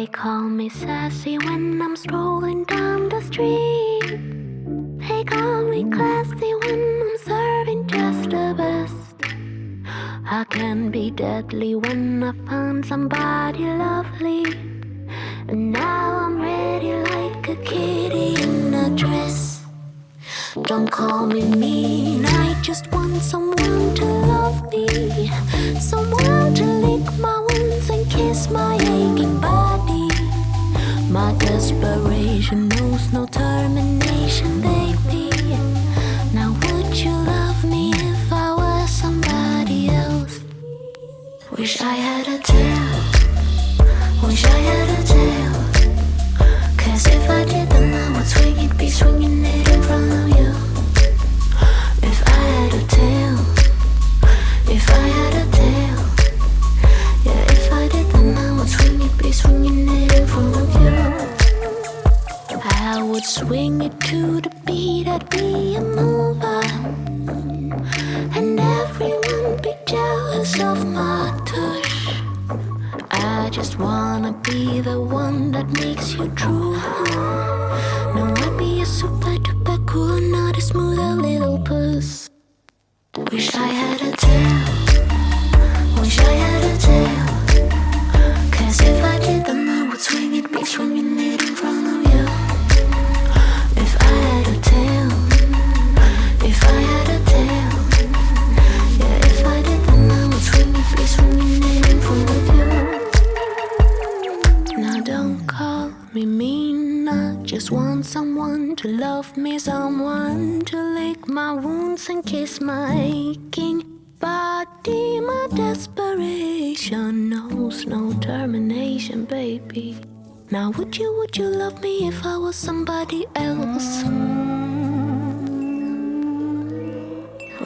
They call me sassy when I'm strolling down the street. They call me classy when I'm serving just the best. I can be deadly when I find somebody lovely. And now I'm ready like a kitty in a dress. Don't call me mean, I just want someone to love me. Someone to lick my wounds and kiss my aching body. My desperation knows no termination, baby. Now would you love me if I was somebody else? Wish I had a tail, wish I had a tail. Cause if I did then I would swing it, be swinging it in front of you. If I had a tail, if I had a tail, yeah, if I did then I would swing it, be swinging it in front of you. I would swing it to the beat, I'd be a mover. And everyone be jealous of my touch. I just wanna be the one that makes you true. No, I'd be a super duper cool, not a smoother little puss. Wish I had a tail, wish I had a tail. Cause if I did then I would swing it, be swinging it in front of you. If I had a tail, if I had a tail, yeah, if I did then I would swing it, be swinging it in front of you. Now don't call me mean, I just want someone to love me, someone to lick my wounds and kiss my aching body. My desperation knows no termination, baby. Now would you love me if I was somebody else?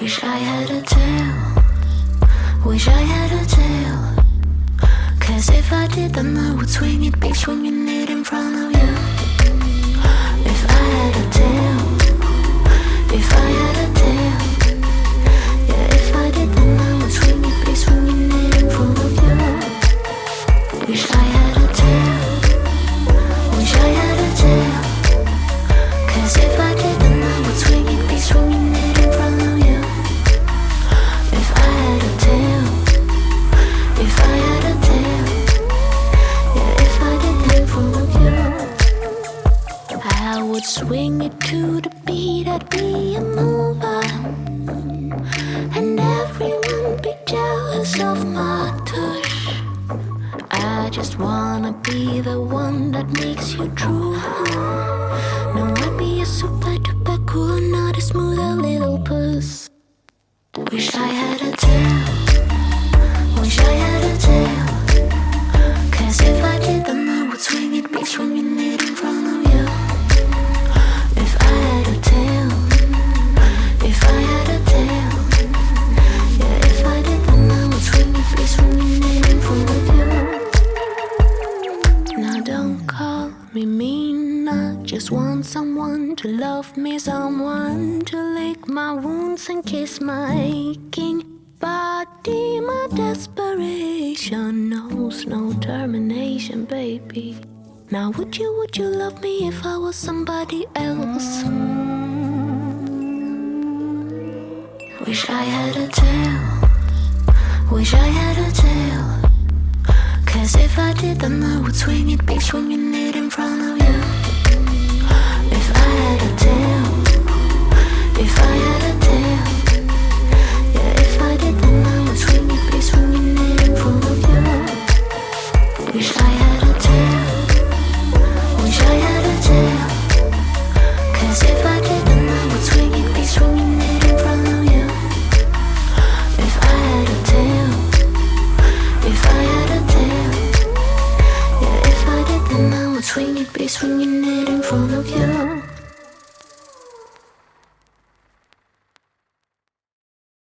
Wish I had a tail, wish I had a tail. Cause if I did then I would swing it, be swinging it in front of you. If I had a tail, if I had a tail, yeah, if I did then I would swing it, be swinging it in front of you. Wish I had a tail, wish I had a tail. Cause if I did then I would swing it, be swinging it in front of you. If I had a tail, if I had a tail, yeah, if I did then in front of you. I would swing it to the beat, I'd be a mover. And everyone be jealous of my touch. I just wanna be the one that makes you true. No, I'd be a super duper cool, not a smoother little puss. Wish I had a tail, wish I had a tail. Cause if I did then I would swing it, be swinging it in front of you. If I had a tail, if I had a tail, yeah, if I did then I would swing it, be swinging it in front of you. Now don't call me mean, I just want someone to love me, someone to lick my wounds and kiss my aching body. My desperation knows no termination, baby. Now would you love me if I was somebody else? Wish I had a tail, wish I had a tail. Cause if I did then I would swing it, be swinging it in front of you. If I had a tail, if I had a tail, yeah, if I did then I would swing it, be swinging it in front of you. Wish I had a tail, wish I had a tail. Cause if I did then I would swing it, be swinging it in front of you. If I had a tail, if I had a tail, yeah, if I did then I would swing it, be swinging it in front of you.